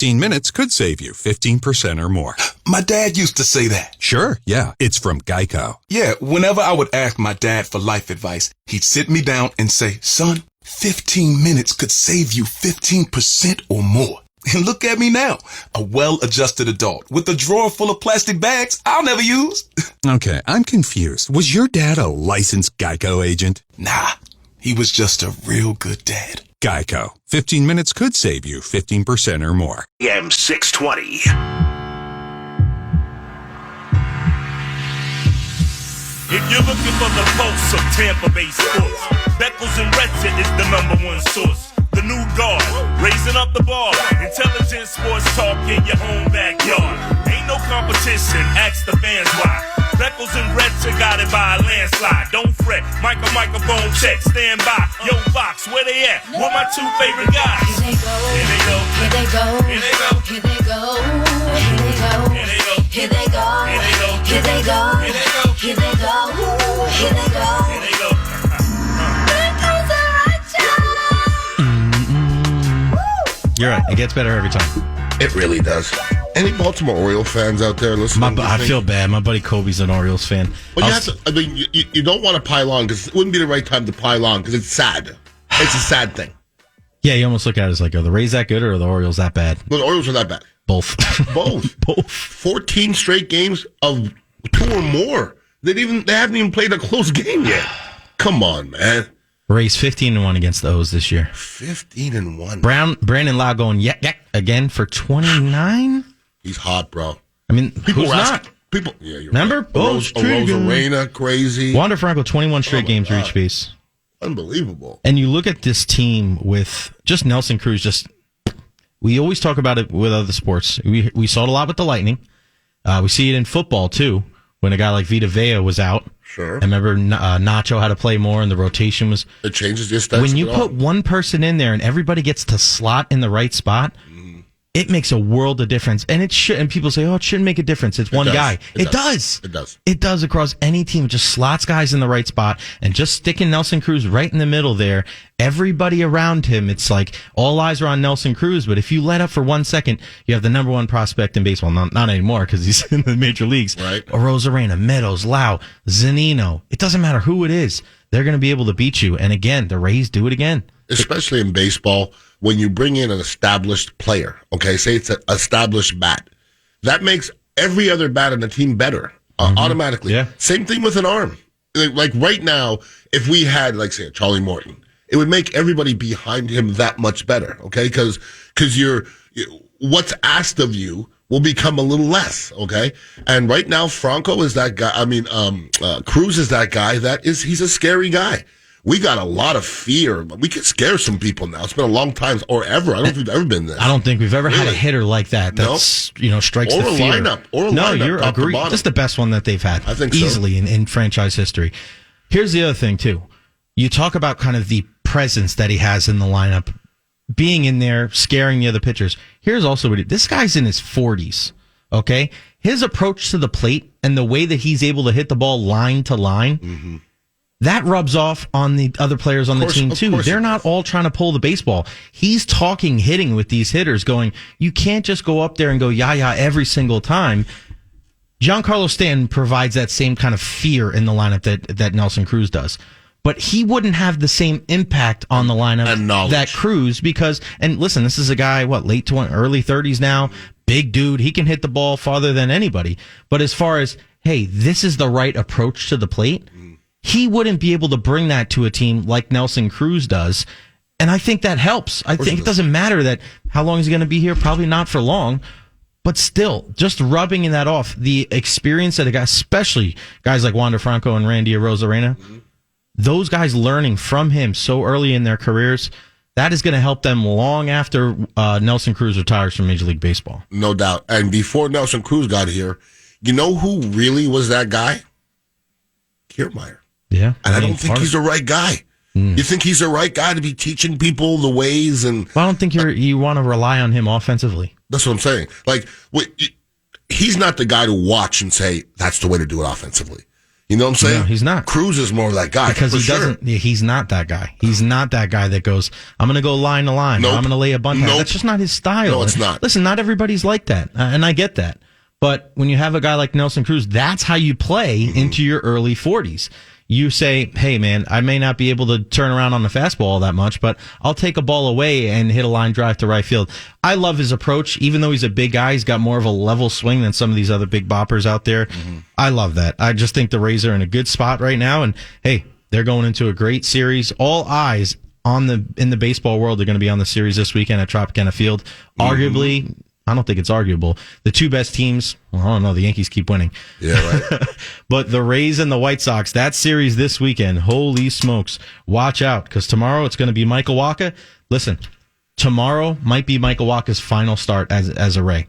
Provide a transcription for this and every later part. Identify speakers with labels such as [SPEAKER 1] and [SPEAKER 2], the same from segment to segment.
[SPEAKER 1] 15 minutes could save you 15% or more.
[SPEAKER 2] My dad used to say that.
[SPEAKER 1] Sure, yeah. It's from Geico.
[SPEAKER 2] Yeah, whenever I would ask my dad for life advice, he'd sit me down and say, son, 15 minutes could save you 15% or more. And look at me now, a well-adjusted adult with a drawer full of plastic bags I'll never use.
[SPEAKER 1] Okay, I'm confused. Was your dad a licensed Geico agent?
[SPEAKER 2] Nah, he was just a real good dad.
[SPEAKER 1] Geico. 15 minutes could save you 15% or more.
[SPEAKER 3] AM 620.
[SPEAKER 4] If you're looking for the pulse of Tampa Bay sports, Beckles and Retzer is the #1 source. The new guard, raising up the bar. Intelligent sports talk in your home backyard. Ain't no competition, ask the fans why. Beckles and Retzer got it by a landslide. Don't fret, microphone check, stand by. Yo, Fox, where they at? Where my two favorite guys?
[SPEAKER 5] Here they go,
[SPEAKER 4] here they go,
[SPEAKER 5] here they go,
[SPEAKER 4] here they go,
[SPEAKER 5] here they go, here they go,
[SPEAKER 4] here they go,
[SPEAKER 5] here they go,
[SPEAKER 4] here they go,
[SPEAKER 5] here they go,
[SPEAKER 4] here they go,
[SPEAKER 5] here they go, here they go,
[SPEAKER 4] here they go.
[SPEAKER 6] You're right. It gets better every time.
[SPEAKER 7] It really does. Any Baltimore Orioles fans out there listening?
[SPEAKER 6] I feel bad. My buddy Kobe's an Orioles fan.
[SPEAKER 7] Well, you don't want to pile on because it wouldn't be the right time to pile on because it's sad. It's a sad thing.
[SPEAKER 6] Yeah, you almost look at it as like, are the Rays that good or are the Orioles that bad?
[SPEAKER 7] Well, the Orioles are that bad.
[SPEAKER 6] Both.
[SPEAKER 7] Both. 14 straight games of 2 or more. They haven't even played a close game yet. Come on, man.
[SPEAKER 6] Rays 15-1 against the O's this year.
[SPEAKER 7] 15-1.
[SPEAKER 6] Brandon Lau going yak again for 29.
[SPEAKER 7] He's hot, bro.
[SPEAKER 6] I mean,
[SPEAKER 7] People
[SPEAKER 6] who's not?
[SPEAKER 7] Yeah, you're
[SPEAKER 6] Remember?
[SPEAKER 7] Right. Rosarena, crazy.
[SPEAKER 6] Wander Franco, 21 straight games for each base.
[SPEAKER 7] Unbelievable.
[SPEAKER 6] And you look at this team with just Nelson Cruz. We always talk about it with other sports. We saw it a lot with the Lightning. We see it in football too. When a guy like Vita Vea was out.
[SPEAKER 7] Sure.
[SPEAKER 6] I remember Nacho had to play more, and the rotation was.
[SPEAKER 7] It changes the aesthetics.
[SPEAKER 6] When you put one person in there and everybody gets to slot in the right spot, it makes a world of difference. And it should. And people say, "Oh, it shouldn't make a difference. It's one guy." It does.
[SPEAKER 7] It does.
[SPEAKER 6] It does across any team. It just slots guys in the right spot and just sticking Nelson Cruz right in the middle there. Everybody around him, it's like all eyes are on Nelson Cruz. But if you let up for 1 second, you have the #1 prospect in baseball. Not anymore because he's in the major leagues.
[SPEAKER 7] Right.
[SPEAKER 6] Rosarena, Meadows, Lau, Zunino. It doesn't matter who it is. They're going to be able to beat you. And again, the Rays do it again.
[SPEAKER 7] Especially in baseball, when you bring in an established player, okay, say it's an established bat, that makes every other bat on the team better automatically. Yeah. Same thing with an arm. Like right now, if we had, like, say, a Charlie Morton, it would make everybody behind him that much better, okay? Because what's asked of you will become a little less, okay? And right now, Franco is that guy. I mean, Cruz is that guy. He's a scary guy. We got a lot of fear. We can scare some people now. It's been a long time, or ever. I don't think we've ever been there.
[SPEAKER 6] I don't think we've ever had a hitter like that. That's strikes
[SPEAKER 7] or
[SPEAKER 6] the
[SPEAKER 7] a
[SPEAKER 6] fear.
[SPEAKER 7] Lineup.
[SPEAKER 6] No, you're agreed. This is the best one that they've had.
[SPEAKER 7] I think
[SPEAKER 6] easily in franchise history. Here's the other thing too. You talk about kind of the presence that he has in the lineup, being in there, scaring the other pitchers. Here's also what this guy's in his 40s. Okay, his approach to the plate and the way that he's able to hit the ball line to line. Mm-hmm. That rubs off on the other players on the team, too. They're not all trying to pull the baseball. He's talking hitting with these hitters, going, you can't just go up there and go yah-yah every single time. Giancarlo Stanton provides that same kind of fear in the lineup that Nelson Cruz does. But he wouldn't have the same impact on the lineup that Cruz, because, and listen, this is a guy, late 20s, early 30s now, big dude. He can hit the ball farther than anybody. But as far as, hey, this is the right approach to the plate, he wouldn't be able to bring that to a team like Nelson Cruz does. And I think that helps. I think it doesn't matter that how long is he going to be here? Probably not for long. But still, just rubbing that off, the experience that a guy, especially guys like Wander Franco and Randy Arozarena, those guys learning from him so early in their careers, that is going to help them long after Nelson Cruz retires from Major League Baseball.
[SPEAKER 7] No doubt. And before Nelson Cruz got here, you know who really was that guy? Kiermaier.
[SPEAKER 6] Yeah.
[SPEAKER 7] And I don't think he's the right guy. You think he's the right guy to be teaching people the ways? And
[SPEAKER 6] I don't think you want to rely on him offensively.
[SPEAKER 7] That's what I'm saying. Like, he's not the guy to watch and say, that's the way to do it offensively. You know what I'm saying?
[SPEAKER 6] No, he's not.
[SPEAKER 7] Cruz is more that guy.
[SPEAKER 6] Because he's not that guy. He's not that guy that goes, I'm going to go line to line. Nope. Or I'm going to lay a bunt. Nope. That's just not his style.
[SPEAKER 7] No, it's not.
[SPEAKER 6] Listen, not everybody's like that. And I get that. But when you have a guy like Nelson Cruz, that's how you play into your early 40s. You say, hey, man, I may not be able to turn around on the fastball all that much, but I'll take a ball away and hit a line drive to right field. I love his approach. Even though he's a big guy, he's got more of a level swing than some of these other big boppers out there. I love that. I just think the Rays are in a good spot right now. And, hey, they're going into a great series. All eyes in the baseball world are going to be on the series this weekend at Tropicana Field. Arguably, I don't think it's arguable, the two best teams, well, I don't know, the Yankees keep winning.
[SPEAKER 7] Yeah, right.
[SPEAKER 6] But the Rays and the White Sox, that series this weekend, holy smokes, watch out, because tomorrow it's going to be Michael Wacha. Listen, tomorrow might be Michael Wacha's final start as a Ray.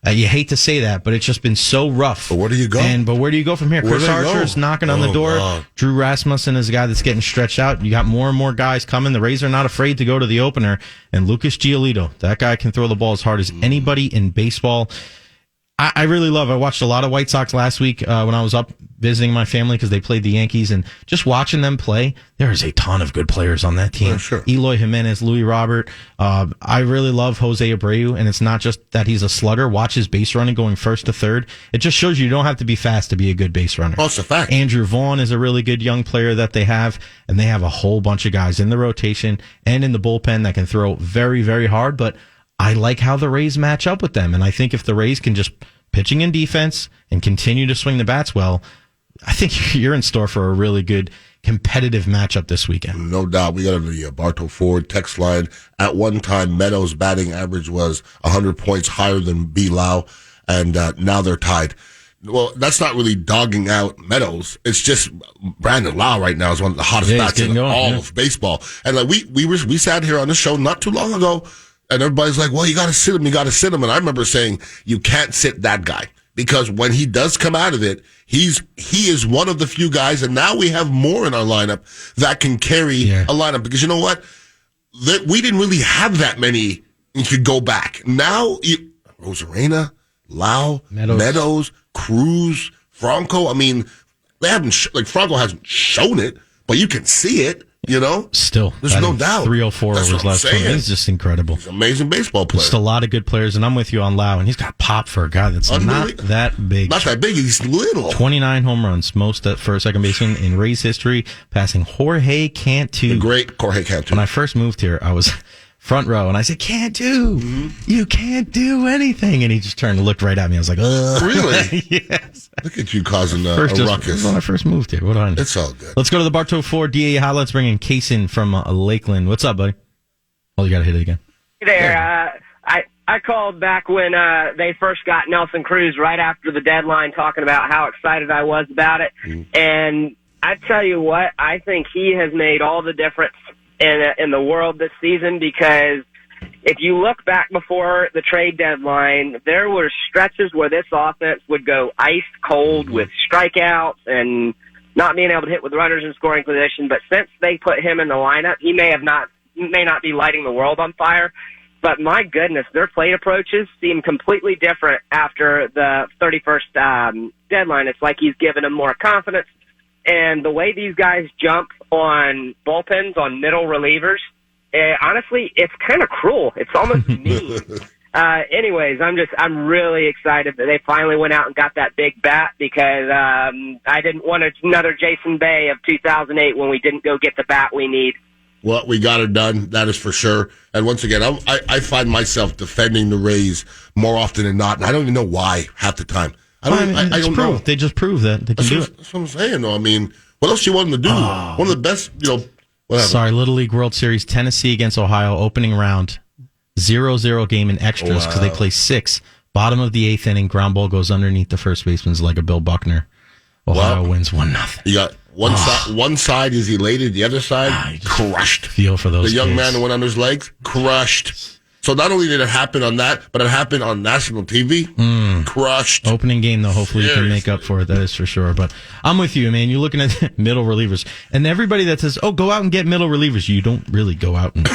[SPEAKER 6] You hate to say that, but it's just been so rough.
[SPEAKER 7] But where do you go?
[SPEAKER 6] But where do you go from here? Chris Archer's knocking on the door. God. Drew Rasmussen is a guy that's getting stretched out. You got more and more guys coming. The Rays are not afraid to go to the opener. And Lucas Giolito, that guy can throw the ball as hard as anybody in baseball. I really love. I watched a lot of White Sox last week when I was up visiting my family because they played the Yankees, and just watching them play, there's a ton of good players on that team.
[SPEAKER 7] Sure.
[SPEAKER 6] Eloy Jimenez, Luis Robert. I really love Jose Abreu, and it's not just that he's a slugger. Watch his base running going first to third. It just shows you don't have to be fast to be a good base runner.
[SPEAKER 7] Oh, it's a fact.
[SPEAKER 6] Andrew Vaughn is a really good young player that they have, and they have a whole bunch of guys in the rotation and in the bullpen that can throw very, very hard, but I like how the Rays match up with them, and I think if the Rays can just pitching and defense and continue to swing the bats well, I think you're in store for a really good competitive matchup this weekend.
[SPEAKER 7] No doubt. We got the Bartow Ford text line. At one time, Meadows' batting average was 100 points higher than B. Lau, and now they're tied. Well, that's not really dogging out Meadows. It's just Brandon Lau right now is one of the hottest bats in all of baseball. And like we sat here on the show not too long ago, and everybody's like, well, you got to sit him. And I remember saying, you can't sit that guy. Because when he does come out of it, he is one of the few guys, and now we have more in our lineup that can carry a lineup. Because you know what? We didn't really have that many. You could go back. Now, Rosarena, Lau, Meadows, Cruz, Franco. I mean, they haven't, Franco hasn't shown it, but you can see it. You know?
[SPEAKER 6] Still.
[SPEAKER 7] There's no doubt.
[SPEAKER 6] 304 over his last 20. He's just incredible.
[SPEAKER 7] He's an amazing baseball player.
[SPEAKER 6] Just a lot of good players, and I'm with you on Lau, and he's got pop for a guy that's not that big.
[SPEAKER 7] Not that big, he's little.
[SPEAKER 6] 29 home runs, most for a second baseman in Rays history, passing Jorge Cantu.
[SPEAKER 7] The great Jorge Cantu.
[SPEAKER 6] When I first moved here, I was front row, and I said, Cantu, you can't do anything. And he just turned and looked right at me. I was like, ugh.
[SPEAKER 7] Really?
[SPEAKER 6] Yes.
[SPEAKER 7] Look at you causing a ruckus.
[SPEAKER 6] When I first moved here. What do I know?
[SPEAKER 7] It's all good.
[SPEAKER 6] Let's go to the Bartow Ford DA hot. Let's bring in Kaysen from Lakeland. What's up, buddy? Oh, you got to hit it again.
[SPEAKER 3] Hey there. I called back when they first got Nelson Cruz right after the deadline, talking about how excited I was about it. And I tell you what, I think he has made all the difference in the world this season, because if you look back before the trade deadline, there were stretches where this offense would go ice cold with strikeouts and not being able to hit with runners in scoring position. But since they put him in the lineup, he may not be lighting the world on fire, but my goodness, their plate approaches seem completely different after the 31st deadline. It's like he's given them more confidence. And the way these guys jump on bullpens, on middle relievers, honestly, it's kind of cruel. It's almost mean. Anyways, I'm really excited that they finally went out and got that big bat, because I didn't want another Jason Bay of 2008 when we didn't go get the bat we need.
[SPEAKER 7] Well, we got it done. That is for sure. And once again, I find myself defending the Rays more often than not, and I don't even know why half the time. I don't know.
[SPEAKER 6] They just prove that they can do it.
[SPEAKER 7] That's what I'm saying, though. I mean, what else you want them to do? One of the best, whatever.
[SPEAKER 6] Sorry, Little League World Series, Tennessee against Ohio, opening round, 0-0 game in extras because they play 6. Bottom of the 8th inning, ground ball goes underneath the first baseman's leg of Bill Buckner. Ohio wins 1-0.
[SPEAKER 7] You got one side is elated, the other side crushed.
[SPEAKER 6] Feel for those
[SPEAKER 7] The young
[SPEAKER 6] kids.
[SPEAKER 7] man who went on his legs, crushed. So not only did it happen on that, but it happened on national TV. Crushed.
[SPEAKER 6] Opening game, though, hopefully you can make up for it. That is for sure. But I'm with you, man. You're looking at middle relievers. And everybody that says, oh, go out and get middle relievers, you don't really go out and...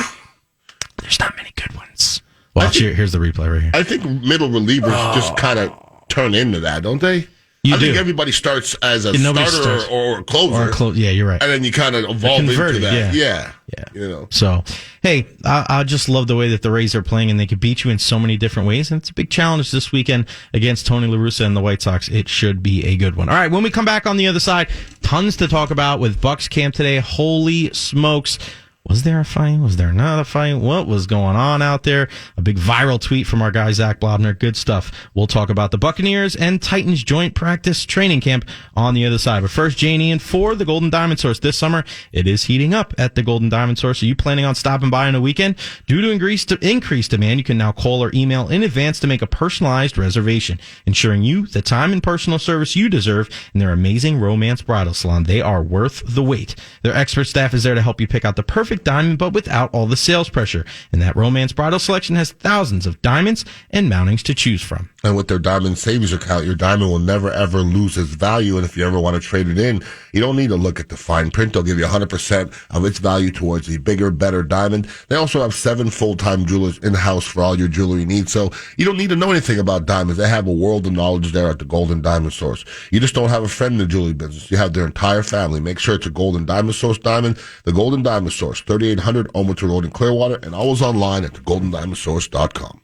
[SPEAKER 6] There's not many good ones. Well, here's the replay right here.
[SPEAKER 7] I think middle relievers just kind of turn into that, don't they? I think everybody starts as a starter or a closer.
[SPEAKER 6] Yeah, you're right.
[SPEAKER 7] And then you kind of evolve into that. Yeah. You know.
[SPEAKER 6] So, hey, I just love the way that the Rays are playing, and they can beat you in so many different ways. And it's a big challenge this weekend against Tony La Russa and the White Sox. It should be a good one. All right, when we come back on the other side, tons to talk about with Bucks camp today. Holy smokes. Was there a fight? Was there not a fight? What was going on out there? A big viral tweet from our guy, Zach Blobner. Good stuff. We'll talk about the Buccaneers and Titans joint practice training camp on the other side. But first, Jane Ian for the Golden Diamond Source. This summer, it is heating up at the Golden Diamond Source. Are you planning on stopping by on a weekend? Due to increased demand, you can now call or email in advance to make a personalized reservation, ensuring you the time and personal service you deserve in their amazing romance bridal salon. They are worth the wait. Their expert staff is there to help you pick out the perfect diamond, but without all the sales pressure. And that romance bridal selection has thousands of diamonds and mountings to choose from.
[SPEAKER 7] And with their diamond savings account, your diamond will never ever lose its value. And if you ever want to trade it in, you don't need to look at the fine print. They'll give you 100% of its value towards the bigger, better diamond. They also have 7 full-time jewelers in-house for all your jewelry needs. So you don't need to know anything about diamonds. They have a world of knowledge there at the Golden Diamond Source. You just don't have a friend in the jewelry business. You have their entire family. Make sure it's a Golden Diamond Source diamond. The Golden Diamond Source, 3800 Omerta Road in Clearwater, and always online at thegoldendiamondsource.com.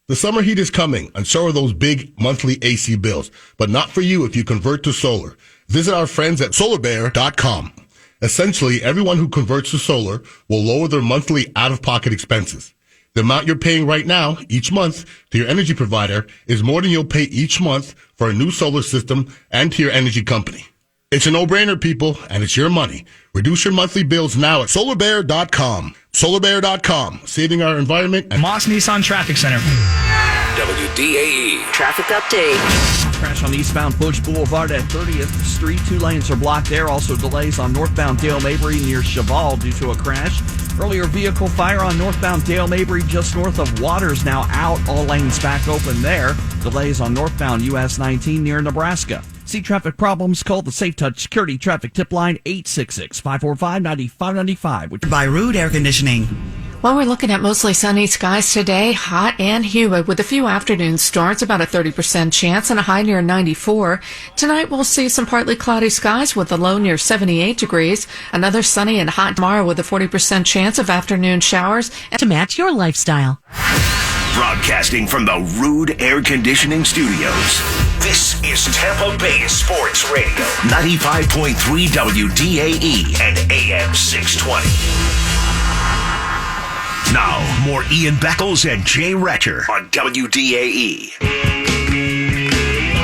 [SPEAKER 7] The summer heat is coming, and so are those big monthly AC bills. But not for you if you convert to solar. Visit our friends at solarbear.com. Essentially, everyone who converts to solar will lower their monthly out-of-pocket expenses. The amount you're paying right now, each month, to your energy provider is more than you'll pay each month for a new solar system and to your energy company. It's a no-brainer, people, and it's your money. Reduce your monthly bills now at solarbear.com. Solarbear.com, saving our environment. At
[SPEAKER 8] Moss Nissan Traffic Center.
[SPEAKER 9] WDAE traffic update.
[SPEAKER 10] Crash on eastbound Bush Boulevard at 30th Street. 2 lanes are blocked there. Also delays on northbound Dale Mabry near Cheval due to a crash. Earlier vehicle fire on northbound Dale Mabry just north of Waters now out. All lanes back open there. Delays on northbound US 19 near Nebraska. See traffic problems? Call the Safe Touch Security Traffic Tip Line 866-545-9595.
[SPEAKER 11] By Rude Air Conditioning.
[SPEAKER 12] Well, we're looking at mostly sunny skies today, hot and humid with a few afternoon starts, about a 30% chance and a high near 94. Tonight we'll see some partly cloudy skies with a low near 78 degrees. Another sunny and hot tomorrow with a 40% chance of afternoon showers.
[SPEAKER 11] To match your lifestyle.
[SPEAKER 9] Broadcasting from the Rude Air Conditioning Studios. This is Tampa Bay Sports Radio. 95.3 WDAE and AM 620. Now, more Ian Beckles and Jay Retcher on WDAE.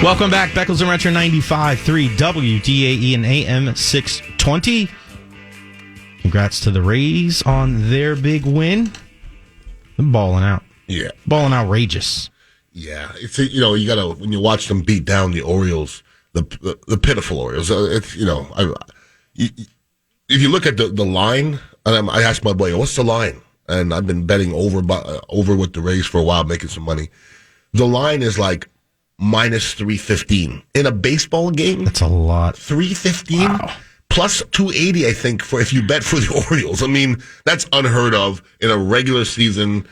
[SPEAKER 6] Welcome back, Beckles and Retcher, 95.3 WDAE and AM 620. Congrats to the Rays on their big win. They're balling out.
[SPEAKER 7] Yeah.
[SPEAKER 6] Balling outrageous.
[SPEAKER 7] Yeah. It's, you know, you gotta, when you watch them beat down the Orioles, the pitiful Orioles, it's, you know, if you look at the line, and I asked my boy, what's the line? And I've been betting over with the Rays for a while, making some money. The line is like minus 315 in a baseball game.
[SPEAKER 6] That's a lot.
[SPEAKER 7] 315 wow. Plus 280, I think, for if you bet for the Orioles. I mean, that's unheard of in a regular season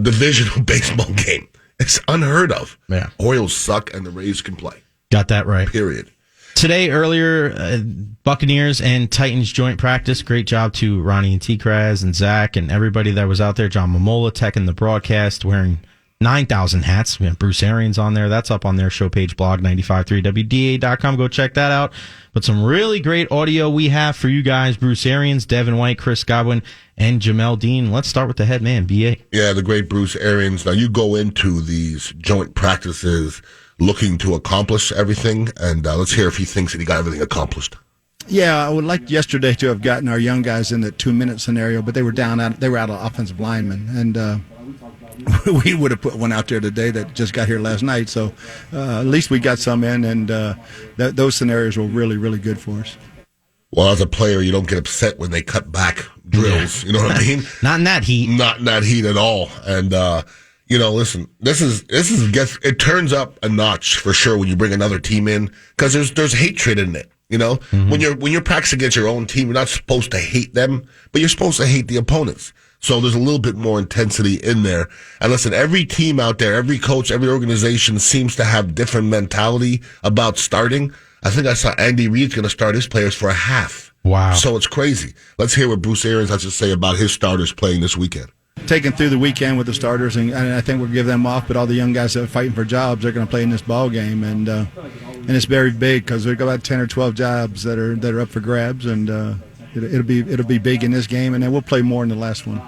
[SPEAKER 7] divisional baseball game. It's unheard of.
[SPEAKER 6] Yeah,
[SPEAKER 7] Orioles suck, and the Rays can play.
[SPEAKER 6] Got that right.
[SPEAKER 7] Period.
[SPEAKER 6] Today, earlier, Buccaneers and Titans joint practice. Great job to Ronnie and T-Kraz and Zach and everybody that was out there. John Momola teching the broadcast, wearing 9,000 hats. We have Bruce Arians on there. That's up on their show page blog, 953wda.com. Go check that out. But some really great audio we have for you guys. Bruce Arians, Devin White, Chris Godwin, and Jamel Dean. Let's start with the head man, BA.
[SPEAKER 7] Yeah, the great Bruce Arians. Now, you go into these joint practices looking to accomplish everything, and let's hear if he thinks that he got everything accomplished.
[SPEAKER 13] Yeah, I would like yesterday to have gotten our young guys in the 2-minute scenario, but they were out of offensive linemen, and we would have put one out there today that just got here last night. So at least we got some in, and those scenarios were really, really good for us.
[SPEAKER 7] Well, as a player, you don't get upset when they cut back drills. You know what I mean?
[SPEAKER 6] Not in that heat.
[SPEAKER 7] Not in that heat at all. And you know, listen, this is it turns up a notch for sure when you bring another team in, because there's hatred in it. You know, when you're practicing against your own team, you're not supposed to hate them, but you're supposed to hate the opponents. So there's a little bit more intensity in there. And listen, every team out there, every coach, every organization seems to have different mentality about starting. I think I saw Andy Reid's going to start his players for a half.
[SPEAKER 6] Wow.
[SPEAKER 7] So it's crazy. Let's hear what Bruce Arians has to say about his starters playing this weekend.
[SPEAKER 13] Taking through the weekend with the starters, and I think we'll give them off. But all the young guys that are fighting for jobs, they're going to play in this ball game, and it's very big because we've got about 10 or 12 jobs that are up for grabs, and it'll be big in this game, and then we'll play more in the last one.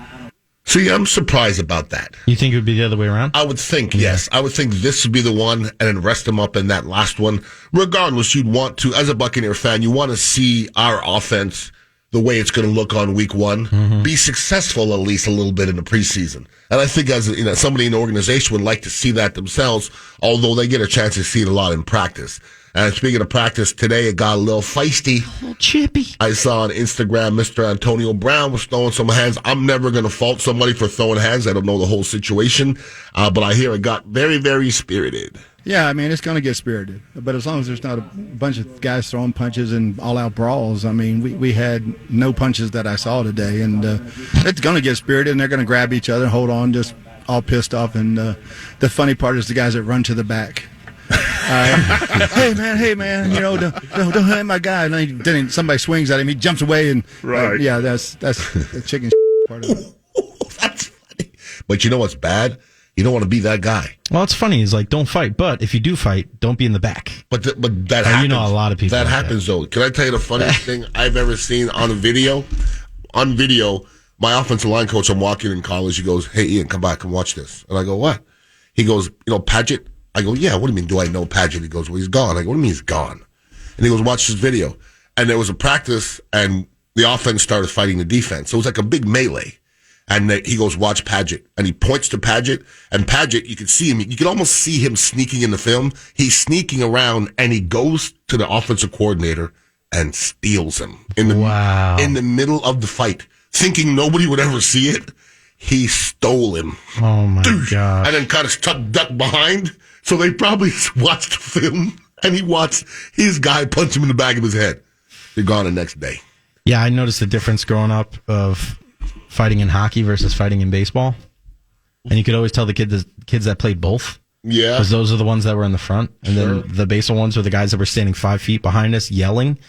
[SPEAKER 7] See, I'm surprised about that.
[SPEAKER 6] You think it would be the other way around?
[SPEAKER 7] I would think, yes. I would think this would be the one and then rest them up in that last one. Regardless, you'd want to, as a Buccaneer fan, you want to see our offense the way it's going to look on week one, be successful at least a little bit in the preseason. And I think as somebody in the organization would like to see that themselves, although they get a chance to see it a lot in practice. And speaking of practice, today it got a little feisty.
[SPEAKER 6] A little chippy.
[SPEAKER 7] I saw on Instagram Mr. Antonio Brown was throwing some hands. I'm never going to fault somebody for throwing hands. I don't know the whole situation. But I hear it got very, very spirited.
[SPEAKER 13] Yeah, I mean, it's going to get spirited. But as long as there's not a bunch of guys throwing punches and all-out brawls, I mean, we had no punches that I saw today. And it's going to get spirited, and they're going to grab each other and hold on, just all pissed off. And the funny part is the guys that run to the back. Hey man, don't hit my guy. And then somebody swings at him, he jumps away, and that's the chicken part of it.
[SPEAKER 7] That's funny. But you know what's bad? You don't want to be that guy.
[SPEAKER 6] Well, it's funny. He's like, don't fight, but if you do fight, don't be in the back.
[SPEAKER 7] But that happens.
[SPEAKER 6] You know, a lot of people.
[SPEAKER 7] That happens though. Can I tell you the funniest thing I've ever seen on a video? On video, my offensive line coach, I'm walking in college. He goes, "Hey Ian, come back, come watch this." And I go, "What?" He goes, Paget. I go, "Yeah, what do you mean, do I know Paget?" He goes, "Well, he's gone." I go, "What do you mean he's gone?" And he goes, "Watch this video." And there was a practice, and the offense started fighting the defense. So it was like a big melee. And he goes, "Watch Paget." And he points to Paget, and Paget, you could see him. You could almost see him sneaking in the film. He's sneaking around, and he goes to the offensive coordinator and steals him in the middle of the fight, thinking nobody would ever see it. He stole him.
[SPEAKER 6] Oh, my God.
[SPEAKER 7] And then kind of ducked behind. So they probably watched the film, and he watched his guy punch him in the back of his head. They're gone the next day.
[SPEAKER 6] Yeah, I noticed the difference growing up of fighting in hockey versus fighting in baseball. And you could always tell the kids that played both.
[SPEAKER 7] Yeah.
[SPEAKER 6] Because those are the ones that were in the front. And then the baseball ones were the guys that were standing 5 feet behind us yelling.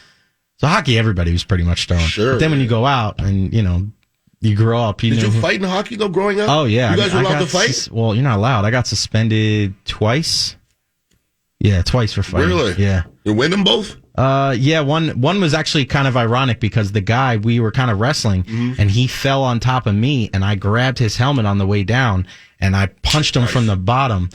[SPEAKER 6] So hockey, everybody was pretty much throwing.
[SPEAKER 7] Sure.
[SPEAKER 6] But then when you go out and, you grow up.
[SPEAKER 7] Did you fight in hockey, though, growing up?
[SPEAKER 6] Oh, yeah.
[SPEAKER 7] You guys were allowed to fight?
[SPEAKER 6] Well, you're not allowed. I got suspended twice. Yeah, twice for fighting.
[SPEAKER 7] Really?
[SPEAKER 6] Yeah.
[SPEAKER 7] You win them both?
[SPEAKER 6] Yeah, one was actually kind of ironic because the guy, we were kind of wrestling, and he fell on top of me, and I grabbed his helmet on the way down, and I punched him from the bottom.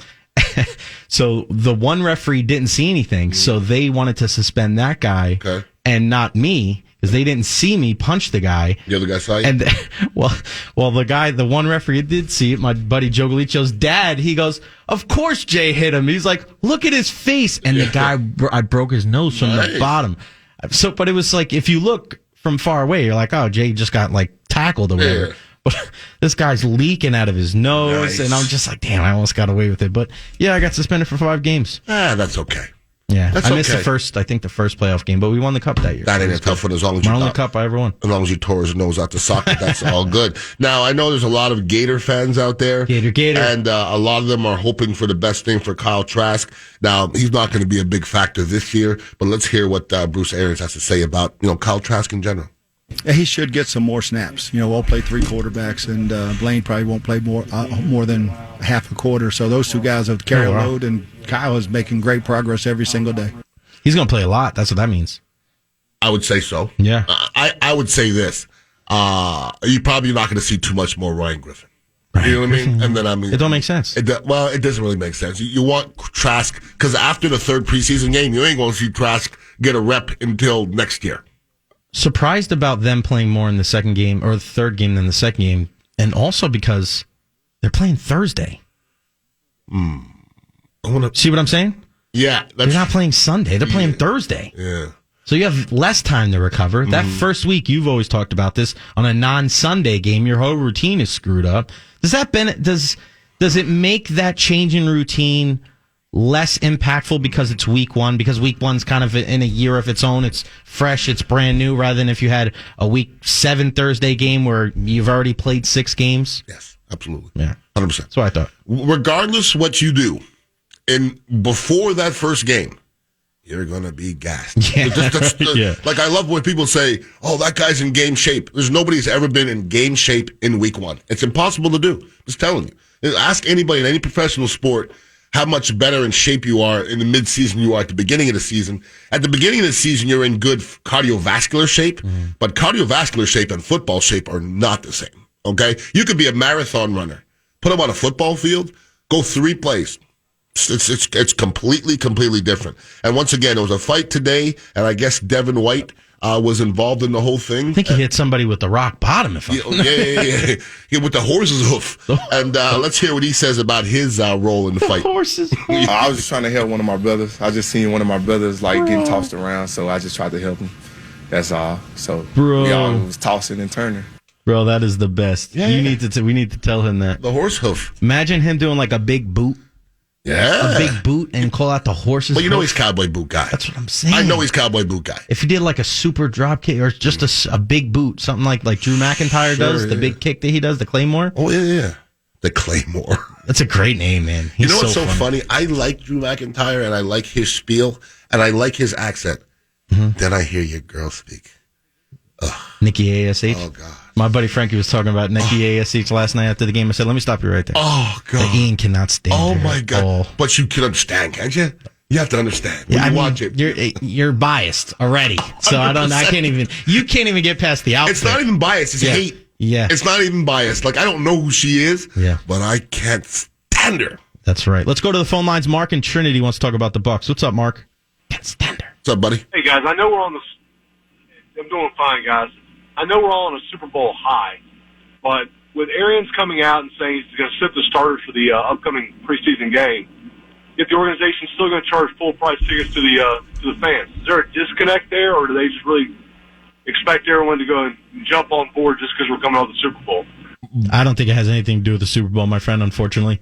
[SPEAKER 6] So the one referee didn't see anything, so they wanted to suspend that guy and not me. Because they didn't see me punch the guy.
[SPEAKER 7] The other guy saw you?
[SPEAKER 6] And the one referee did see it. My buddy Joe Galiccio's dad, he goes, "Of course Jay hit him." He's like, "Look at his face." And the guy, I broke his nose from the bottom. So, but it was like, if you look from far away, you're like, "Oh, Jay just got like tackled or whatever." Yeah. But this guy's leaking out of his nose. And I'm just like, damn, I almost got away with it. But yeah, I got suspended for 5 games.
[SPEAKER 7] That's okay.
[SPEAKER 6] Yeah, I missed the first playoff game, but we won the cup that year.
[SPEAKER 7] That ain't a tough one as long as you
[SPEAKER 6] only cup I ever won.
[SPEAKER 7] As long as you tore his nose out the socket, that's all good. Now, I know there's a lot of Gator fans out there.
[SPEAKER 6] Gator.
[SPEAKER 7] And a lot of them are hoping for the best thing for Kyle Trask. Now, he's not going to be a big factor this year, but let's hear what Bruce Arians has to say about, Kyle Trask in general.
[SPEAKER 13] Yeah, he should get some more snaps. We'll play 3 quarterbacks, and Blaine probably won't play more than half a quarter. So those two guys have carry a load, and Kyle is making great progress every single day.
[SPEAKER 6] He's going to play a lot. That's what that means.
[SPEAKER 7] I would say so.
[SPEAKER 6] Yeah.
[SPEAKER 7] I would say this. You're probably not going to see too much more Ryan Griffin. You know what I mean? And then
[SPEAKER 6] it don't make sense.
[SPEAKER 7] It doesn't really make sense. You want Trask, because after the 3rd preseason game, you ain't going to see Trask get a rep until next year.
[SPEAKER 6] Surprised about them playing more in the second game or the 3rd game than the second game, and also because they're playing Thursday. See what I'm saying?
[SPEAKER 7] Yeah.
[SPEAKER 6] They're not playing Sunday. They're playing Thursday.
[SPEAKER 7] Yeah.
[SPEAKER 6] So you have less time to recover. That first week, you've always talked about this, on a non-Sunday game, your whole routine is screwed up. Does it make that change in routine less impactful because it's week one, because week one's kind of in a year of its own. It's fresh, it's brand new, rather than if you had a week 7 Thursday game where you've already played 6 games.
[SPEAKER 7] Yes, absolutely.
[SPEAKER 6] Yeah,
[SPEAKER 7] 100%.
[SPEAKER 6] That's what I thought.
[SPEAKER 7] Regardless what you do, before that first game, you're going to be gassed.
[SPEAKER 6] Yeah.
[SPEAKER 7] Yeah. Like, I love when people say, oh, that guy's in game shape. There's nobody who's ever been in game shape in week one. It's impossible to do. Just telling you. Ask anybody in any professional sport how much better in shape you are in the midseason you are at the beginning of the season. At the beginning of the season, you're in good cardiovascular shape, but cardiovascular shape and football shape are not the same, okay? You could be a marathon runner. Put them on a football field, go 3 plays. It's completely different. And once again, it was a fight today, and I guess Devin White was involved in the whole thing.
[SPEAKER 6] I think he hit somebody with the rock bottom.
[SPEAKER 7] Yeah, with the horse's hoof. And let's hear what he says about his role in the fight.
[SPEAKER 6] Horses.
[SPEAKER 8] I was just trying to help one of my brothers. I just seen one of my brothers getting tossed around, so I just tried to help him. That's all. So we all was tossing and turning.
[SPEAKER 6] Bro, that is the best.
[SPEAKER 7] Yeah.
[SPEAKER 6] We need to tell him that.
[SPEAKER 7] The horse hoof.
[SPEAKER 6] Imagine him doing like a big boot.
[SPEAKER 7] Yeah.
[SPEAKER 6] A big boot and call out the horses.
[SPEAKER 7] But you know he's cowboy boot guy.
[SPEAKER 6] That's what I'm saying.
[SPEAKER 7] I know he's cowboy boot guy.
[SPEAKER 6] If he did like a super drop kick or just a big boot, something like Drew McIntyre does, the big kick that he does, the Claymore.
[SPEAKER 7] Oh, yeah. The Claymore.
[SPEAKER 6] That's a great name, man.
[SPEAKER 7] You know what's so funny? I like Drew McIntyre, and I like his spiel, and I like his accent. Mm-hmm. Then I hear your girl speak. Ugh.
[SPEAKER 6] Nikki ASH.
[SPEAKER 7] Oh, God.
[SPEAKER 6] My buddy Frankie was talking about Nikki ASH last night after the game. I said, let me stop you right there.
[SPEAKER 7] Oh, God.
[SPEAKER 6] That Ian cannot stand
[SPEAKER 7] Oh,
[SPEAKER 6] her
[SPEAKER 7] my God.
[SPEAKER 6] all.
[SPEAKER 7] But you can understand, can't you? You have to understand. When you watch it.
[SPEAKER 6] You're biased already. So 100%. You can't even get past the outfit.
[SPEAKER 7] It's not even biased. It's hate.
[SPEAKER 6] Yeah.
[SPEAKER 7] It's not even biased. Like, I don't know who she is, but I can't stand her.
[SPEAKER 6] That's right. Let's go to the phone lines. Mark in Trinity wants to talk about the Bucs. What's up, Mark? Can't stand her.
[SPEAKER 7] What's up, buddy?
[SPEAKER 14] Hey, guys. I know we're on I'm doing fine, guys. I know we're all on a Super Bowl high, but with Arians coming out and saying he's going to set the starters for the upcoming preseason game, if the organization's still going to charge full price tickets to the fans, is there a disconnect there, or do they just really expect everyone to go and jump on board just because we're coming out of the Super Bowl?
[SPEAKER 6] I don't think it has anything to do with the Super Bowl, my friend, unfortunately.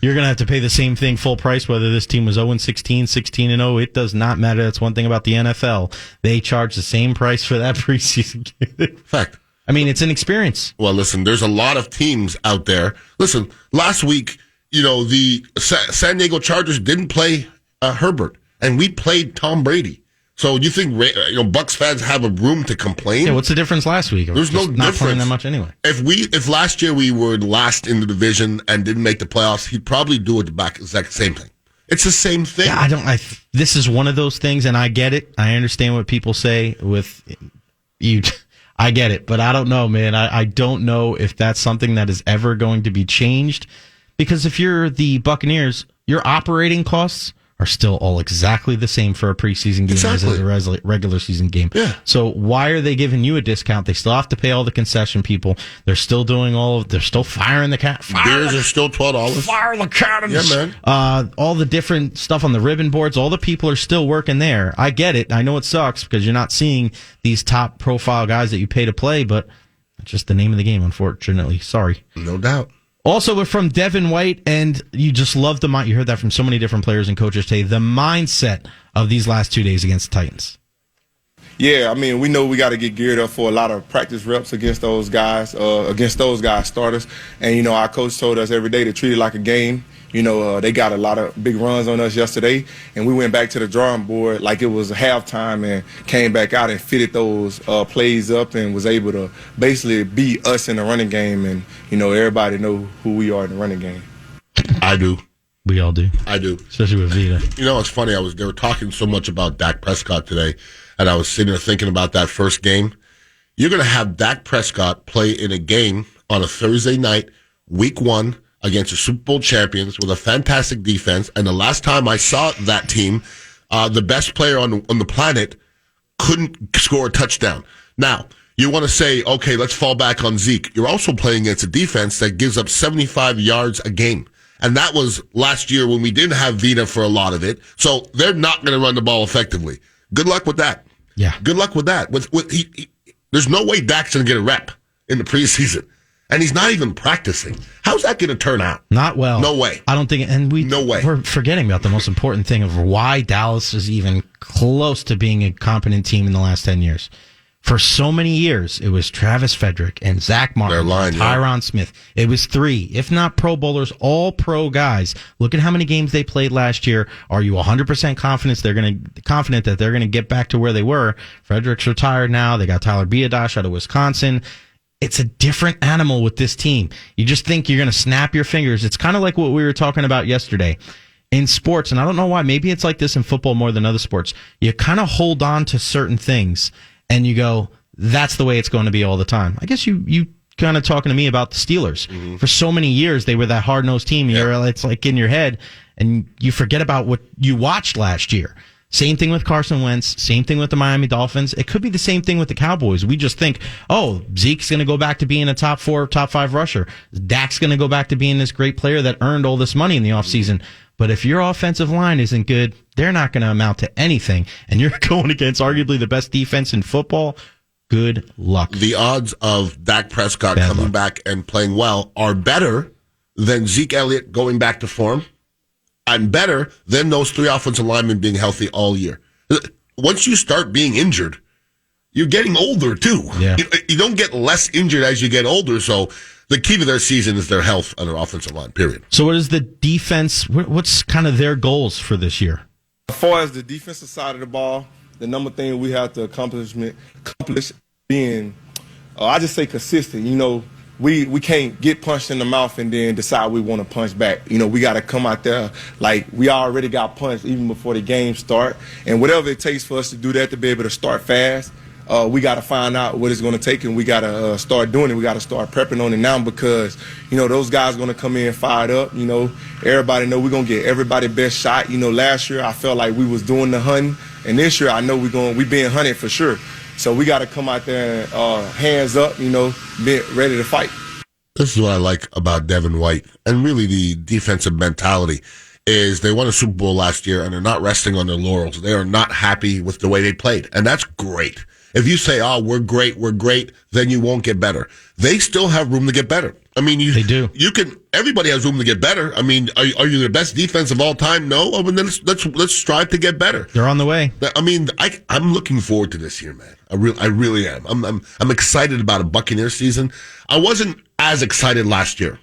[SPEAKER 6] You're going to have to pay the same thing full price, whether this team was 0-16, 16-0. It does not matter. That's one thing about the NFL. They charge the same price for that preseason game.
[SPEAKER 7] Fact.
[SPEAKER 6] I mean, it's an experience.
[SPEAKER 7] Well, listen, there's a lot of teams out there. Listen, last week, the San Diego Chargers didn't play Herbert, and we played Tom Brady. So you think Bucs fans have a room to complain?
[SPEAKER 6] Yeah, what's the difference last week?
[SPEAKER 7] There's no
[SPEAKER 6] not
[SPEAKER 7] difference.
[SPEAKER 6] playing that much anyway.
[SPEAKER 7] If last year we were last in the division and didn't make the playoffs, he'd probably do it the exact same thing. It's the same thing.
[SPEAKER 6] Yeah, this is one of those things, and I get it. I understand what people say with you. I get it, but I don't know, man. I don't know if that's something that is ever going to be changed, because if you're the Buccaneers, your operating costs are still all exactly the same for a preseason game as a regular season game.
[SPEAKER 7] Yeah.
[SPEAKER 6] So why are they giving you a discount? They still have to pay all the concession people. They're still doing they're still firing the cat.
[SPEAKER 7] Beers are still $12.
[SPEAKER 6] Fire the cannons.
[SPEAKER 7] Yeah, man.
[SPEAKER 6] All the different stuff on the ribbon boards, all the people are still working there. I get it. I know it sucks because you're not seeing these top profile guys that you pay to play, but it's just the name of the game, unfortunately. Sorry.
[SPEAKER 7] No doubt.
[SPEAKER 6] Also, we're from Devin White, and you just love you heard that from so many different players and coaches today, the mindset of these last 2 days against the Titans.
[SPEAKER 8] Yeah, I mean, we know we got to get geared up for a lot of practice reps against those guys starters. And, our coach told us every day to treat it like a game. They got a lot of big runs on us yesterday, and we went back to the drawing board like it was halftime and came back out and fitted those plays up and was able to basically beat us in the running game. And, everybody know who we are in the running game.
[SPEAKER 7] I do.
[SPEAKER 6] We all do.
[SPEAKER 7] I do.
[SPEAKER 6] Especially with Vita.
[SPEAKER 7] It's funny. They were talking so much about Dak Prescott today, and I was sitting there thinking about that first game. You're going to have Dak Prescott play in a game on a Thursday night, week 1, against the Super Bowl champions with a fantastic defense. And the last time I saw that team, the best player on the planet couldn't score a touchdown. Now, you want to say, okay, let's fall back on Zeke. You're also playing against a defense that gives up 75 yards a game. And that was last year when we didn't have Vita for a lot of it. So they're not going to run the ball effectively. Good luck with that.
[SPEAKER 6] Yeah.
[SPEAKER 7] Good luck with that. There's no way Dak's going to get a rep in the preseason. and he's not even practicing. How's that going to turn out?
[SPEAKER 6] Not well.
[SPEAKER 7] No way.
[SPEAKER 6] I don't think, and we're forgetting about the most important thing of why Dallas is even close to being a competent team in the last 10 years. For so many years, it was Travis Frederick and Zach Martin, Tyron Smith. It was 3, if not Pro Bowlers, all pro guys. Look at how many games they played last year. Are you 100% confident that they're going to get back to where they were? Frederick's retired now. They got Tyler Biadasz out of Wisconsin. It's a different animal with this team. You just think you're going to snap your fingers. It's kind of like what we were talking about yesterday. In sports, and I don't know why, maybe it's like this in football more than other sports. You kind of hold on to certain things. And you go, that's the way it's going to be all the time. I guess you kind of talking to me about the Steelers. Mm-hmm. For so many years, they were that hard-nosed team. It's like in your head, and you forget about what you watched last year. Same thing with Carson Wentz. Same thing with the Miami Dolphins. It could be the same thing with the Cowboys. We just think, Zeke's going to go back to being a top 4, top 5 rusher. Dak's going to go back to being this great player that earned all this money in the offseason. But if your offensive line isn't good, they're not going to amount to anything. And you're going against arguably the best defense in football. Good luck.
[SPEAKER 7] The odds of Dak Prescott coming back and playing well are better than Zeke Elliott going back to form, and better than those 3 offensive linemen being healthy all year. Once you start being injured, you're getting older too. Yeah. You don't get less injured as you get older, so the key to their season is their health on their offensive line, period.
[SPEAKER 6] So what is the defense, what's kind of their goals for this year?
[SPEAKER 8] As far as the defensive side of the ball, the number thing we have to accomplish being, I just say consistent. We can't get punched in the mouth and then decide we want to punch back. We got to come out there like we already got punched even before the game start. And whatever it takes for us to do that, to be able to start fast, we got to find out what it's going to take, and we got to start doing it. We got to start prepping on it now because, those guys are going to come in fired up. Everybody know we're going to get everybody best shot. Last year I felt like we was doing the hunting, and this year I know we being hunted for sure. So we got to come out there hands up, be ready to fight.
[SPEAKER 7] This is what I like about Devin White, and really the defensive mentality is they won a Super Bowl last year, and they're not resting on their laurels. They are not happy with the way they played, and that's great. If you say, we're great, then you won't get better. They still have room to get better. I mean, they do. Everybody has room to get better. I mean, are you the best defense of all time? No. I mean, then let's strive to get better.
[SPEAKER 6] They're on the way.
[SPEAKER 7] I mean, I'm looking forward to this year, man. I really am. I'm excited about a Buccaneers season. I wasn't as excited last year.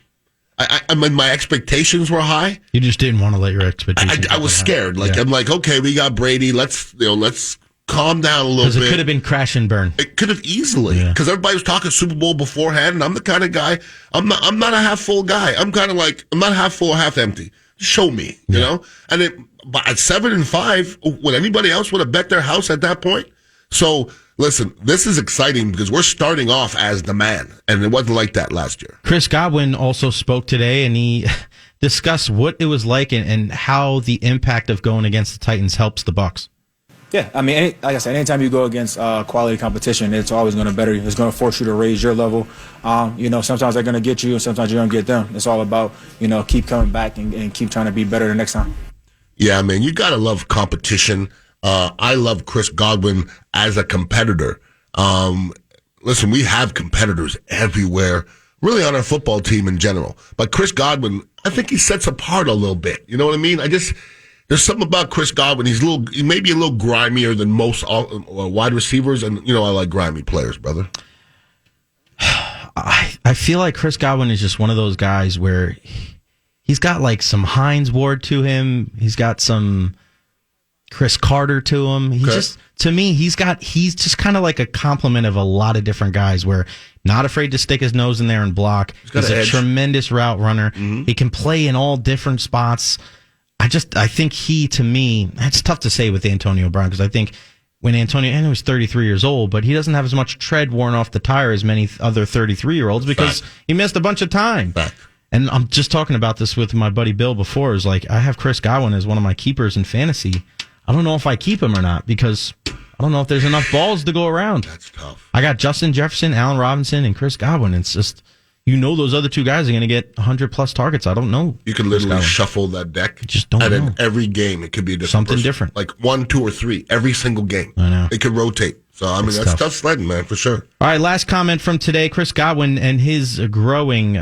[SPEAKER 7] I mean, my expectations were high.
[SPEAKER 6] You just didn't want to let your expectations.
[SPEAKER 7] I was scared. I'm like, okay, we got Brady. Let's calm down a little bit.
[SPEAKER 6] Because it could have been crash and burn.
[SPEAKER 7] It could have easily. Because everybody was talking Super Bowl beforehand, and I'm the kind of guy, I'm not a half full guy. I'm kind of like, I'm not half full or half empty. Show me, you know? And at 7-5, would anybody else would have bet their house at that point? So, listen, this is exciting because we're starting off as the man, and it wasn't like that last year.
[SPEAKER 6] Chris Godwin also spoke today, and he discussed what it was like and how the impact of going against the Titans helps the Bucs.
[SPEAKER 15] Yeah, I mean, like I said, anytime you go against quality competition, it's always going to better you. It's going to force you to raise your level. Sometimes they're going to get you, and sometimes you're going to get them. It's all about, keep coming back and keep trying to be better the next time.
[SPEAKER 7] Yeah, man, you got to love competition. I love Chris Godwin as a competitor. Listen, we have competitors everywhere, really on our football team in general. But Chris Godwin, I think he sets apart a little bit. You know what I mean? There's something about Chris Godwin. He may be a little grimier than most wide receivers, and I like grimy players, brother.
[SPEAKER 6] I feel like Chris Godwin is just one of those guys where he's got like some Hines Ward to him. He's got some Chris Carter to him. To me, he's just kind of like a complement of a lot of different guys where not afraid to stick his nose in there and block. He's a tremendous route runner. Mm-hmm. He can play in all different spots. I think to me, it's tough to say with Antonio Brown because I think when Antonio was 33 years old, but he doesn't have as much tread worn off the tire as many other 33-year-olds because he missed a bunch of time.
[SPEAKER 7] Fact.
[SPEAKER 6] And I'm just talking about this with my buddy Bill before. Is like, I have Chris Godwin as one of my keepers in fantasy. I don't know if I keep him or not because I don't know if there's enough balls to go around.
[SPEAKER 7] That's tough.
[SPEAKER 6] I got Justin Jefferson, Allen Robinson, and Chris Godwin. It's just, those other two guys are going to get 100-plus targets. I don't know.
[SPEAKER 7] You could literally shuffle that deck.
[SPEAKER 6] Just don't know.
[SPEAKER 7] And in every game, it could be a different
[SPEAKER 6] something
[SPEAKER 7] person.
[SPEAKER 6] Different.
[SPEAKER 7] Like 1, 2, or 3 every single game.
[SPEAKER 6] I know.
[SPEAKER 7] It could rotate So, I mean, that's tough sledding, man, for sure.
[SPEAKER 6] All right, last comment from today, Chris Godwin and his growing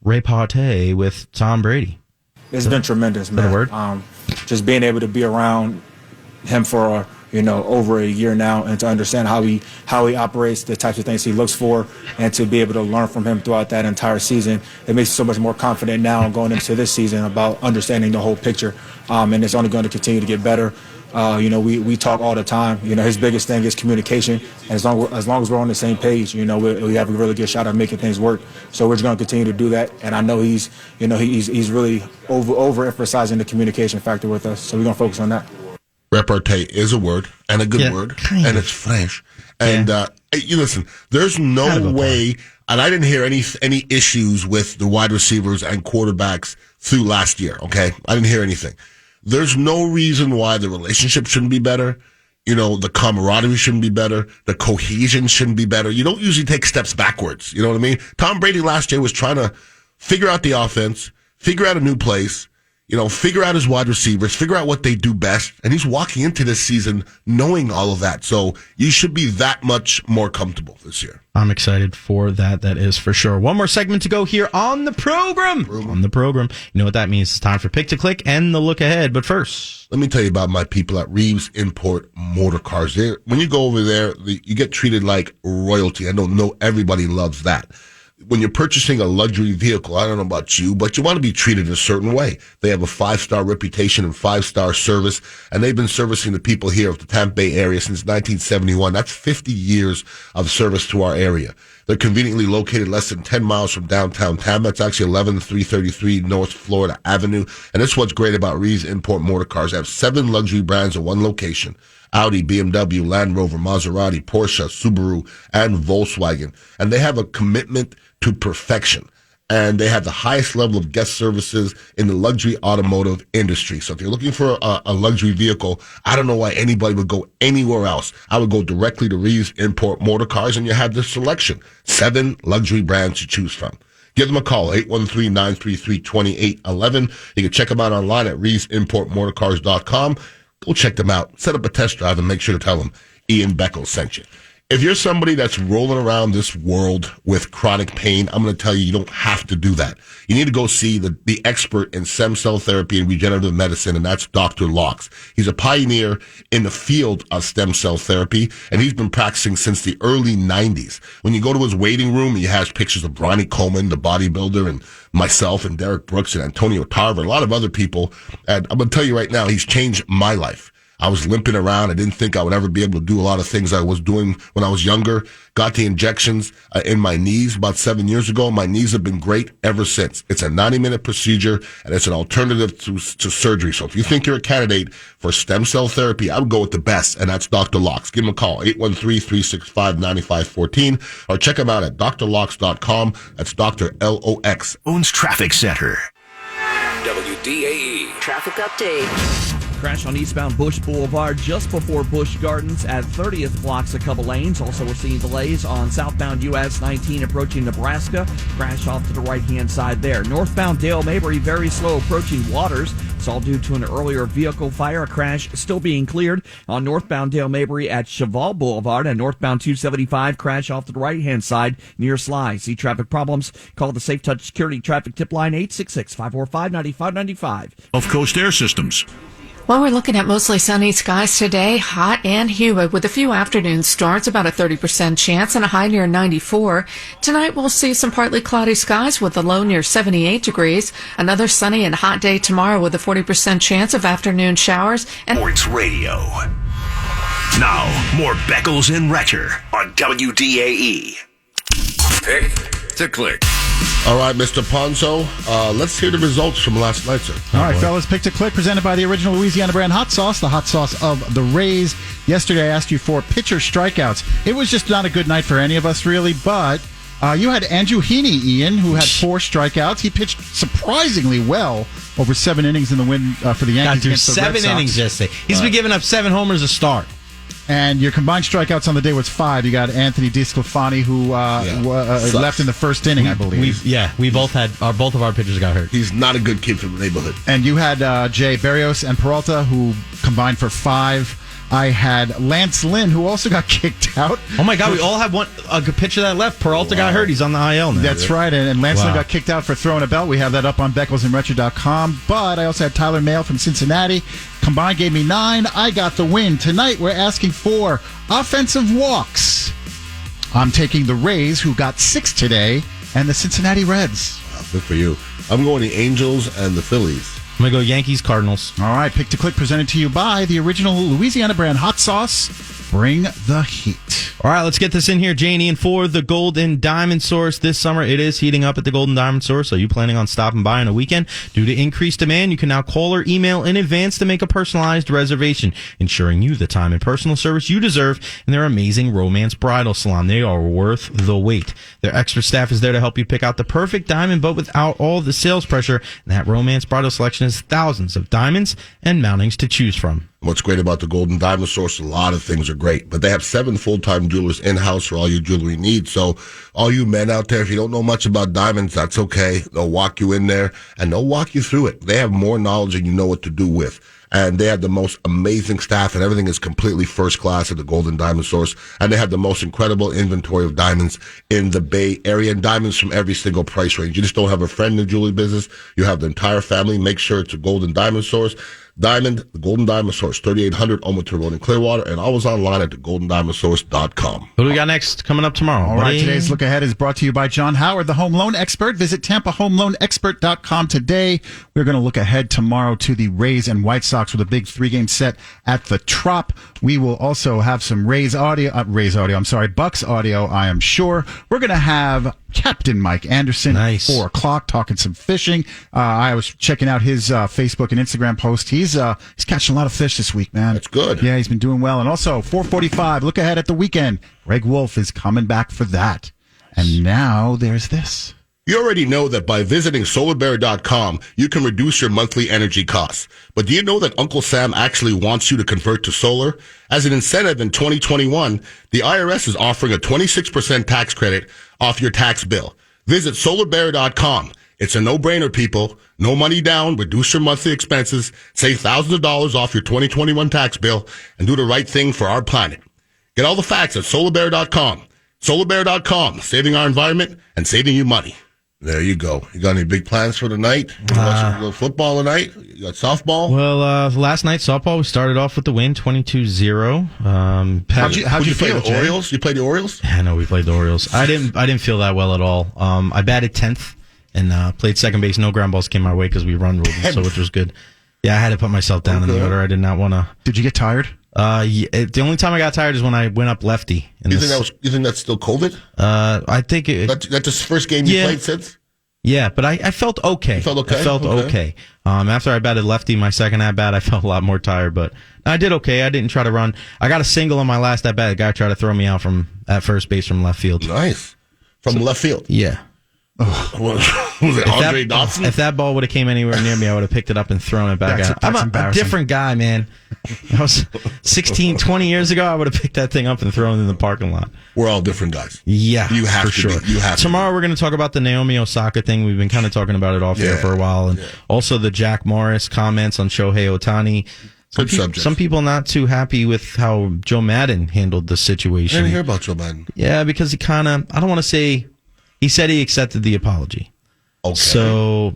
[SPEAKER 6] repartee with Tom Brady.
[SPEAKER 15] It's been tremendous, man. Just being able to be around him for over a year now, and to understand how he operates, the types of things he looks for, and to be able to learn from him throughout that entire season, it makes me so much more confident now going into this season about understanding the whole picture. And it's only going to continue to get better. We talk all the time. His biggest thing is communication, and as long as we're on the same page, we have a really good shot at making things work. So we're just going to continue to do that, and I know he's really overemphasizing the communication factor with us. So we're going to focus on that.
[SPEAKER 7] Repartee is a word, and a good word, and it's French. And you listen, there's no way, and I didn't hear any issues with the wide receivers and quarterbacks through last year. Okay, I didn't hear anything. There's no reason why the relationship shouldn't be better. The camaraderie shouldn't be better. The cohesion shouldn't be better. You don't usually take steps backwards. You know what I mean? Tom Brady last year was trying to figure out the offense, figure out a new place, figure out his wide receivers, figure out what they do best. And he's walking into this season knowing all of that. So you should be that much more comfortable this year.
[SPEAKER 6] I'm excited for that. That is for sure. One more segment to go here on the program. On the program. You know what that means. It's time for Pick to Click and the look ahead. But first,
[SPEAKER 7] let me tell you about my people at Reeves Import Motor Cars. When you go over there, you get treated like royalty. I know everybody loves that. When you're purchasing a luxury vehicle, I don't know about you, but you want to be treated a certain way. They have a 5-star reputation and 5-star service, and they've been servicing the people here of the Tampa Bay area since 1971. That's 50 years of service to our area. They're conveniently located less than 10 miles from downtown Tampa. It's actually 11333 North Florida Avenue. And this is what's great about Reeves Import Motor Cars. They have 7 luxury brands in one location. Audi, BMW, Land Rover, Maserati, Porsche, Subaru, and Volkswagen. And they have a commitment to perfection. And they have the highest level of guest services in the luxury automotive industry. So if you're looking for a luxury vehicle, I don't know why anybody would go anywhere else. I would go directly to Reeves Import Motor Cars, and you have this selection. 7 luxury brands to choose from. Give them a call, 813-933-2811. You can check them out online at reevesimportmotorcars.com. Go check them out. Set up a test drive and make sure to tell them Ian Beckles sent you. If you're somebody that's rolling around this world with chronic pain, I'm going to tell you, you don't have to do that. You need to go see the expert in stem cell therapy and regenerative medicine, and that's Dr. Locks. He's a pioneer in the field of stem cell therapy, and he's been practicing since the early 90s. When you go to his waiting room, he has pictures of Ronnie Coleman, the bodybuilder, and myself and Derek Brooks and Antonio Tarver, and a lot of other people. And I'm going to tell you right now, he's changed my life. I was limping around. I didn't think I would ever be able to do a lot of things I was doing when I was younger. Got the injections in my knees about 7 years ago. My knees have been great ever since. It's a 90-minute procedure, and it's an alternative to surgery. So if you think you're a candidate for stem cell therapy, I would go with the best, and that's Dr. Locks. Give him a call, 813-365-9514, or check him out at drlocks.com. That's Dr. L-O-X.
[SPEAKER 9] Owns Traffic Center.
[SPEAKER 16] WDAE Traffic Update.
[SPEAKER 10] Crash on eastbound Bush Boulevard just before Busch Gardens at 30th blocks a couple lanes. Also, we're seeing delays on southbound US 19 approaching Nebraska. Crash off to the right-hand side there. Northbound Dale Mabry very slow approaching Waters. It's all due to an earlier vehicle fire. A crash still being cleared on northbound Dale Mabry at Cheval Boulevard, and northbound 275 crash off to the right-hand side near Sly. See traffic problems? Call the Safe Touch Security Traffic Tip Line 866-545-9595.
[SPEAKER 17] Gulf Coast Air Systems.
[SPEAKER 12] Well, we're looking at mostly sunny skies today, hot and humid with a few afternoon starts, about a 30% chance and a high near 94. Tonight we'll see some partly cloudy skies with a low near 78 degrees. Another sunny and hot day tomorrow with a 40% chance of afternoon showers.
[SPEAKER 9] And Sports Radio. Now, more Beckles and Retcher on WDAE.
[SPEAKER 16] Pick to Click.
[SPEAKER 7] All right, Mr. Ponzo, let's hear the results from last night, sir.
[SPEAKER 18] All right, fellas, Pick to Click presented by the original Louisiana brand hot sauce, the hot sauce of the Rays. Yesterday I asked you for pitcher strikeouts. It was just not a good night for any of us, really, but you had Andrew Heaney, Ian, who had 4 strikeouts. He pitched surprisingly well over 7 innings in the win for the Yankees.
[SPEAKER 6] Got through 7 innings yesterday. He's been giving up 7 homers a start.
[SPEAKER 18] And your combined strikeouts on the day was 5. You got Anthony DeSclafani, who left in the first inning, I believe.
[SPEAKER 6] We both had both of our pitchers got hurt.
[SPEAKER 7] He's not a good kid from the neighborhood.
[SPEAKER 18] And you had Jay Berrios and Peralta, who combined for 5. I had Lance Lynn, who also got kicked out.
[SPEAKER 6] Oh my God, we all have a good pitcher that left. Peralta got hurt. He's on the IL now.
[SPEAKER 18] That's right. And Lance Lynn got kicked out for throwing a belt. We have that up on BeckelsandRetro.com. But I also had Tyler Mayle from Cincinnati. Combined gave me 9. I got the win. Tonight, we're asking for offensive walks. I'm taking the Rays, who got 6 today, and the Cincinnati Reds.
[SPEAKER 7] Good for you. I'm going the Angels and the Phillies.
[SPEAKER 6] I'm going to go Yankees, Cardinals.
[SPEAKER 18] All right, Pick to Click presented to you by the original Louisiana brand hot sauce. Bring the heat.
[SPEAKER 6] All right, let's get this in here, Janie. And for the Golden Diamond Source this summer, it is heating up at the Golden Diamond Source. So you planning on stopping by on a weekend? Due to increased demand, you can now call or email in advance to make a personalized reservation, ensuring you the time and personal service you deserve in their amazing Romance Bridal Salon. They are worth the wait. Their expert staff is there to help you pick out the perfect diamond, but without all the sales pressure. And that Romance Bridal selection has thousands of diamonds and mountings to choose from.
[SPEAKER 7] What's great about the Golden Diamond Source, a lot of things are great, but they have 7 full-time jewelers in-house for all your jewelry needs. So all you men out there, if you don't know much about diamonds, that's okay. They'll walk you in there, and they'll walk you through it. They have more knowledge than you know what to do with. And they have the most amazing staff, and everything is completely first class at the Golden Diamond Source. And they have the most incredible inventory of diamonds in the Bay Area, and diamonds from every single price range. You just don't have a friend in the jewelry business. You have the entire family. Make sure it's a Golden Diamond Source. The Golden Diamond Source, 3800 Omatur Road in Clearwater, and always online at thegoldendiamondsource.com.
[SPEAKER 6] What do we got next coming up tomorrow?
[SPEAKER 18] All right, today's Look Ahead is brought to you by John Howard, the home loan expert. Visit TampaHomeLoanExpert.com today. We're going to look ahead tomorrow to the Rays and White Sox with a big 3-game set at the Trop. We will also have some Bucks audio, I am sure. We're going to have Captain Mike Anderson at 4 o'clock talking some fishing. I was checking out his Facebook and Instagram post. He's catching a lot of fish this week, man.
[SPEAKER 7] That's good.
[SPEAKER 18] Yeah, he's been doing well. And also 4:45. Look ahead at the weekend. Greg Wolf is coming back for that. And now there's this.
[SPEAKER 7] You already know that by visiting SolarBear.com, you can reduce your monthly energy costs. But do you know that Uncle Sam actually wants you to convert to solar? As an incentive in 2021, the IRS is offering a 26% tax credit off your tax bill. Visit SolarBear.com. It's a no-brainer, people. No money down, reduce your monthly expenses, save thousands of dollars off your 2021 tax bill, and do the right thing for our planet. Get all the facts at SolarBear.com. SolarBear.com, saving our environment and saving you money. There you go. You got any big plans for tonight? You watch a little football tonight? You got softball?
[SPEAKER 6] Well, last night, softball, we started off with the win, 22-0.
[SPEAKER 7] How'd you play the Orioles? You played the Orioles?
[SPEAKER 6] Yeah, no, we played the Orioles. I didn't feel that well at all. I batted 10th and played second base. No ground balls came our way because we run ruled, so which was good. Yeah, I had to put myself down in the order. I did not want to.
[SPEAKER 18] Did you get tired?
[SPEAKER 6] The only time I got tired is when I went up lefty.
[SPEAKER 7] You think that's still COVID?
[SPEAKER 6] I think
[SPEAKER 7] that's the first game you played since?
[SPEAKER 6] Yeah, but I felt okay.
[SPEAKER 7] You felt okay?
[SPEAKER 6] I felt okay. After I batted lefty my second at bat, I felt a lot more tired, but I did okay. I didn't try to run. I got a single on my last at bat. The guy tried to throw me out at first base from left field.
[SPEAKER 7] Nice. From left field?
[SPEAKER 6] Yeah.
[SPEAKER 7] Was it Andre Dotson?
[SPEAKER 6] If that ball would have came anywhere near me, I would have picked it up and thrown it back out. I'm a different guy, man. I was 16, 20 years ago, I would have picked that thing up and thrown it in the parking lot.
[SPEAKER 7] We're all different guys.
[SPEAKER 6] Yeah,
[SPEAKER 7] you have
[SPEAKER 6] for
[SPEAKER 7] to
[SPEAKER 6] sure.
[SPEAKER 7] Be. You have
[SPEAKER 6] Tomorrow we're going to talk about the Naomi Osaka thing. We've been kind of talking about it off air for a while. And also the Jack Morris comments on Shohei Ohtani. Some people not too happy with how Joe Madden handled the situation.
[SPEAKER 7] I didn't hear about Joe Madden.
[SPEAKER 6] Yeah, because he kind of, I don't want to say, he said he accepted the apology.
[SPEAKER 7] Okay.
[SPEAKER 6] So,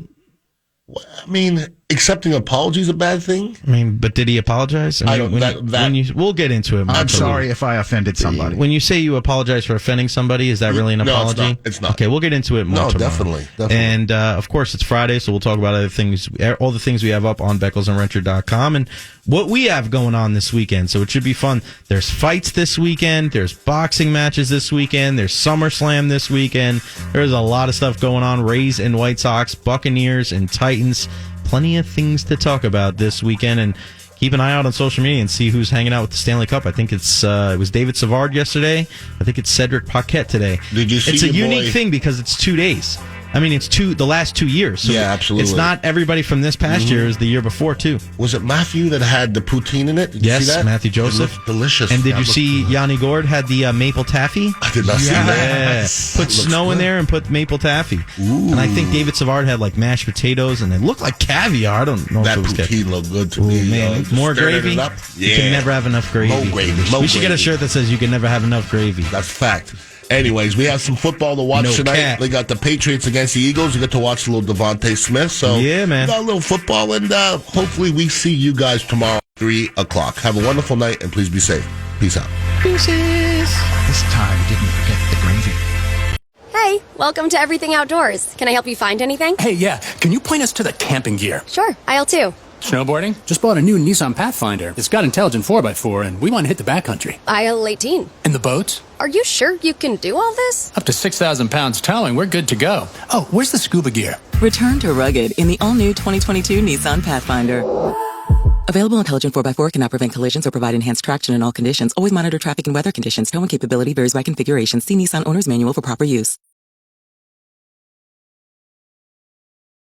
[SPEAKER 7] I mean, accepting apology is a bad thing.
[SPEAKER 6] I mean, but did he apologize? I mean, we'll get into it.
[SPEAKER 18] I'm sorry if I offended somebody.
[SPEAKER 6] When you say you apologize for offending somebody, is that really an apology?
[SPEAKER 7] No, it's not.
[SPEAKER 6] Okay, we'll get into it more tomorrow.
[SPEAKER 7] Definitely.
[SPEAKER 6] And, of course, it's Friday, so we'll talk about other things, all the things we have up on BeckelsandRencher.com and what we have going on this weekend. So it should be fun. There's fights this weekend. There's boxing matches this weekend. There's SummerSlam this weekend. There's a lot of stuff going on. Rays and White Sox, Buccaneers and Titans. Plenty of things to talk about this weekend, and keep an eye out on social media and see who's hanging out with the Stanley Cup. I think it was David Savard yesterday. I think it's Cedric Paquette today.
[SPEAKER 7] Did you see
[SPEAKER 6] it's a unique thing because it's 2 days. I mean, it's the last 2 years. So
[SPEAKER 7] yeah, absolutely.
[SPEAKER 6] It's not everybody from this past year. It was the year before, too.
[SPEAKER 7] Was it Matthew that had the poutine in it? Did you see that?
[SPEAKER 6] Matthew Joseph.
[SPEAKER 7] It looked delicious.
[SPEAKER 6] And did you see Yanni Gord had the maple taffy?
[SPEAKER 7] I did not see that.
[SPEAKER 6] Put snow in there and put maple taffy.
[SPEAKER 7] Ooh.
[SPEAKER 6] And I think David Savard had like mashed potatoes, and it looked like caviar. I don't know
[SPEAKER 7] that
[SPEAKER 6] if it was
[SPEAKER 7] poutine looked good to me.
[SPEAKER 6] Man, more gravy?
[SPEAKER 7] Yeah.
[SPEAKER 6] You can never have enough gravy.
[SPEAKER 7] More gravy.
[SPEAKER 6] We should get a shirt that says you can never have enough gravy.
[SPEAKER 7] That's fact. Anyways, we have some football to watch tonight.
[SPEAKER 6] Cat.
[SPEAKER 7] They got the Patriots against the Eagles. You get to watch a little Devontae Smith. So
[SPEAKER 6] yeah, man.
[SPEAKER 7] We got a little football, and hopefully we see you guys tomorrow, 3 o'clock. Have a wonderful night, and please be safe. Peace out.
[SPEAKER 6] Deuces.
[SPEAKER 18] This time, didn't forget the gravy.
[SPEAKER 17] Hey, welcome to Everything Outdoors. Can I help you find anything?
[SPEAKER 19] Hey, yeah. Can you point us to the camping gear?
[SPEAKER 17] Sure, aisle 2.
[SPEAKER 19] Snowboarding? Just bought a new Nissan Pathfinder. It's got intelligent 4x4, and we want to hit the backcountry.
[SPEAKER 17] Aisle 18.
[SPEAKER 19] And the boats?
[SPEAKER 17] Are you sure you can do all this?
[SPEAKER 19] Up to 6,000 pounds towing, we're good to go. Oh, where's the scuba gear?
[SPEAKER 11] Return to rugged in the all-new 2022 Nissan Pathfinder. Available intelligent 4x4 cannot prevent collisions or provide enhanced traction in all conditions. Always monitor traffic and weather conditions. Towing capability varies by configuration. See Nissan Owner's Manual for proper use.